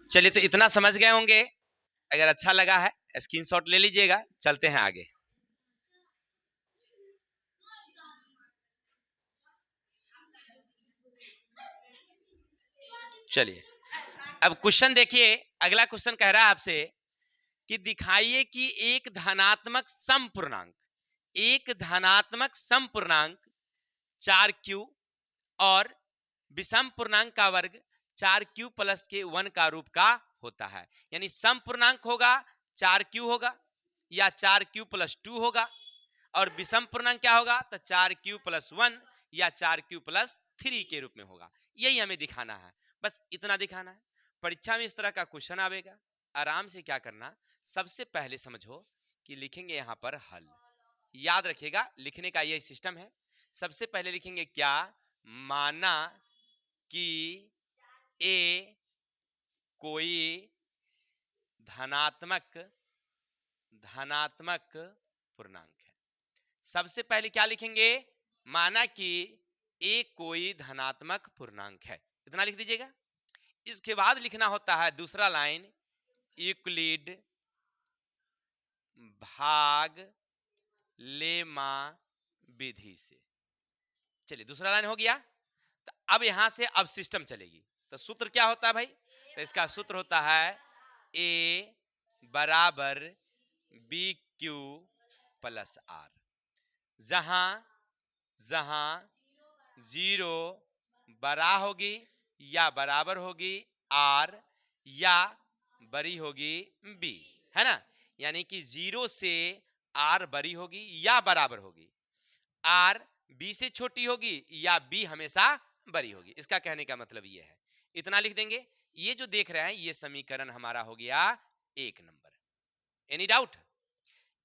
चलिए, तो इतना समझ गए होंगे। अगर अच्छा लगा है स्क्रीनशॉट ले लीजिएगा। चलते हैं आगे। चलिए, अब क्वेश्चन देखिए। अगला क्वेश्चन कह रहा है आपसे कि दिखाइए कि एक धनात्मक समपूर्णांक 4q और विषम पूर्णांक का वर्ग 4q प्लस के 1 का रूप का होता है। यानी समपूर्णांक होगा 4q होगा या 4q प्लस 2 होगा, और विषम पूर्णांक क्या होगा तो 4q प्लस 1 या 4q प्लस 3 के रूप में होगा। यही हमें दिखाना है, बस इतना दिखाना है। परीक्षा में इस तरह का क्वेश्चन आएगा। आराम से क्या करना, सबसे पहले समझो कि लिखेंगे यहां पर हल। याद रखिएगा, लिखने का यही सिस्टम है। सबसे पहले लिखेंगे क्या, माना कि ए कोई धनात्मक पूर्णांक है। सबसे पहले क्या लिखेंगे, माना कि ए कोई धनात्मक पूर्णांक है। इतना लिख दीजिएगा। इसके बाद लिखना होता है दूसरा लाइन, यूक्लिड भाग लेमा विधि से। चलिए, दूसरा लाइन हो गया। तो अब यहां से अब सिस्टम चलेगी। तो सूत्र क्या होता है भाई, तो इसका सूत्र होता है ए बराबर बी क्यू प्लस आर, जहां जीरो बड़ा होगी या बराबर होगी आर या बड़ी होगी बी, है ना। यानी कि जीरो से आर बड़ी होगी या बराबर होगी, आर बी से छोटी होगी या बी हमेशा बड़ी होगी। इसका कहने का मतलब ये है। इतना लिख देंगे। ये जो देख रहे हैं ये समीकरण हमारा हो गया 1 नंबर। Any doubt?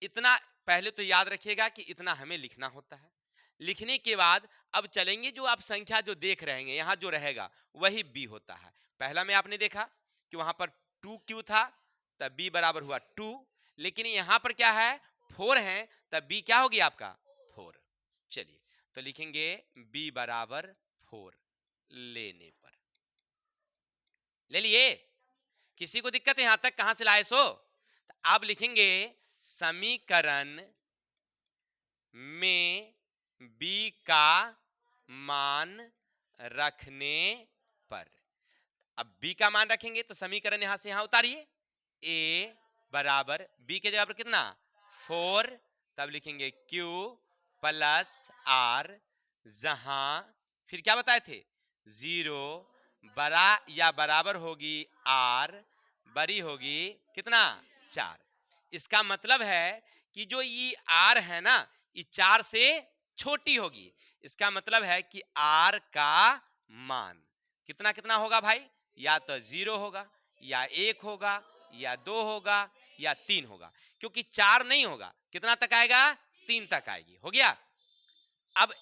इतना पहले तो याद रखिएगा कि इतना हमें लिखना होता है। लिखने के बाद अब चलेंगे, जो आप संख्या जो देख रहे हैं यहां जो रहेगा वही बी होता है। पहला में आपने देखा कि वहां पर 2q था, तब बी बराबर हुआ 2। लेकिन यहां पर क्या है, 4 है, तब बी क्या हो गया आपका 4। चलिए, तो लिखेंगे बी बराबर 4 लेने पर। ले लिए? किसी को दिक्कत है यहां तक, कहां से लाए सो? तो आप लिखेंगे समीकरण में बी का मान रखने पर। अब बी का मान रखेंगे तो समीकरण यहां से यहां उतारिए। ए बराबर बी के जगह पर कितना 4, तब लिखेंगे क्यू प्लस आर, जहां फिर क्या बताए थे, जीरो बड़ा या बराबर होगी आर, बड़ी होगी कितना 4। इसका मतलब है कि जो ये आर है ना, ये 4 से छोटी होगी। इसका मतलब है कि आर का मान कितना कितना होगा भाई, या तो 0 होगा या 1 होगा या 2 होगा या 3 होगा। क्योंकि 4 नहीं होगा, कितना तक आएगा 3 तक आएगी। हो गया। अब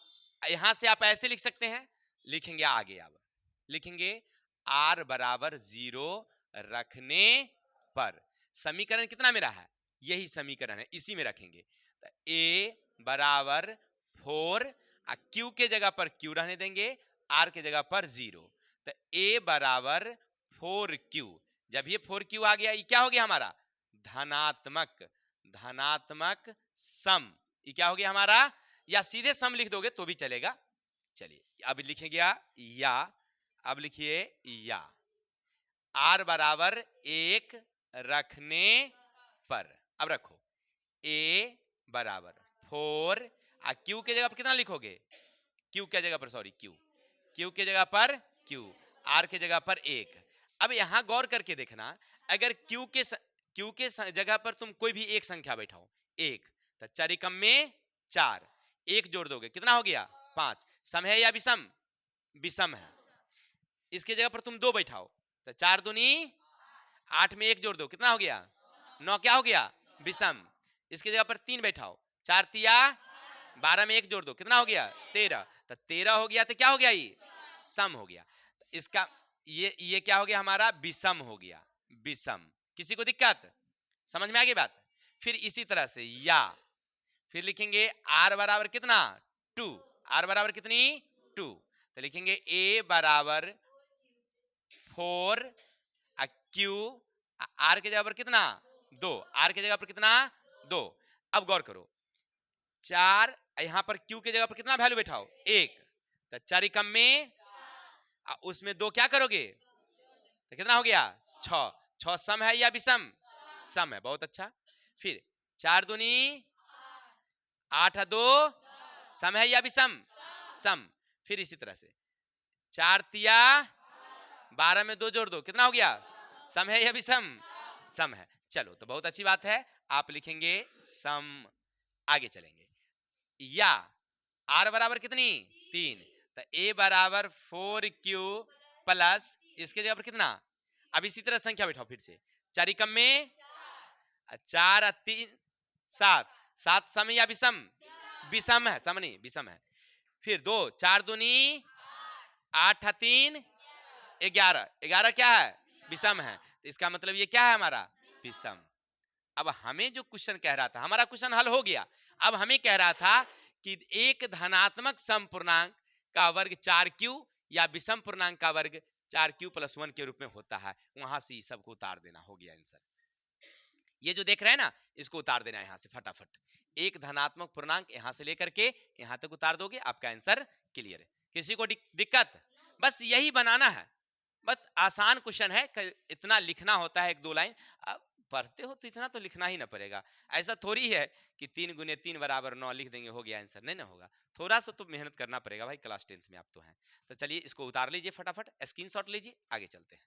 यहां से आप ऐसे लिख सकते हैं, लिखेंगे आगे। अब लिखेंगे आर बराबर 0 रखने पर। समीकरण कितना मेरा है, यही समीकरण है, इसी में रखेंगे। तो ए बराबर 4, क्यू के जगह पर क्यू रहने देंगे, आर के जगह पर 0। तो ए बराबर 4q। जब ये 4q आ गया, ये क्या हो गया हमारा धनात्मक सम। ये क्या हो गया हमारा, या सीधे सम लिख दोगे तो भी चलेगा। चलिए, अब लिखेंगे या, अब लिखिए या आर बराबर 1 रखने पर। अब रखो ए बराबर 4, क्यू के जगह पर कितना लिखोगे, क्यू के जगह पर सॉरी क्यू के जगह पर क्यू, आर के जगह पर 1। अब यहां गौर करके देखना, अगर क्यू के जगह पर तुम कोई भी एक संख्या बैठाओ 1, तो 4 कम में 4, 1 जोड़ दोगे कितना हो गया 5। सम है या विषम, विषम है। इसके जगह पर तुम 2 बैठाओ तो 4 दूनी 8 में 1 जोड़ दो कितना हो गया 9, क्या हो गया विषम। इसके जगह पर 3 बैठाओ, 4 तिया 12 में 1 जोड़ दो कितना हो गया 13। तो 13 हो गया, तो क्या हो गया ये सम हो गया। तो इसका ये क्या हो गया हमारा विषम हो गया, विषम। किसी को दिक्कत, समझ में आ गई बात? फिर इसी तरह से या फिर लिखेंगे आर बराबर कितना 2, आर बराबर कितनी 2। तो लिखेंगे ए बराबर 4 क्यू, आर के जगह पर कितना 2, आर के जगह पर कितना 2। अब गौर करो 4, यहां पर क्यू के जगह पर कितना वैल्यू बैठाओ 1, तो 4 कम में उसमें 2 क्या करोगे तो कितना हो गया 6। 6 सम है या विषम, सम है, बहुत अच्छा। फिर 4 दूनी 8 2 सम है या विषम, सम। फिर इसी तरह से 4 तिया 12 में 2 जोड़ दो कितना हो गया सम है या विषम, सम है। चलो तो बहुत अच्छी बात है, आप लिखेंगे सम। आगे चलेंगे, या आर बराबर कितनी 3, तो ए बराबर 4q प्लस इसके जगह पर कितना, अब इसी तरह संख्या बैठाओ फिर से 4 कम में 4 3 7, 7 सम या विषम, विषम है, सम नहीं विषम है। फिर 2 4 दूनी 8 3 11, 11 क्या है विषम है, तो इसका मतलब ये क्या है हमारा विषम। अब हमें जो क्वेश्चन कह रहा था, हमारा क्वेश्चन हल हो गया। अब हमें कह रहा था कि एक धनात्मक समपूर्णांक का वर्ग 4q या विषम पूर्णांक का वर्ग 4q + 1 के रूप में होता है। वहां से इस सब को उतार देना, हो गया आंसर। ये जो देख रहे हैं ना, इसको उतार देना यहां से फटाफट। एक धनात्मक पूर्णांक यहां से लेकर के यहां तक उतार दोगे, आपका आंसर क्लियर है। किसी को दिक्कत, बस यही बनाना है, बस आसान क्वेश्चन है। इतना लिखना होता है 1-2 लाइन, अब पढ़ते हो तो इतना तो लिखना ही ना पड़ेगा। ऐसा थोड़ी है कि 3 × 3 = 9 लिख देंगे हो गया आंसर, नहीं ना होगा। थोड़ा सा तो मेहनत करना पड़ेगा भाई, क्लास 10th में आप तो हैं। तो चलिए इसको उतार लीजिए फटाफट, स्क्रीनशॉट लीजिए, आगे चलते हैं।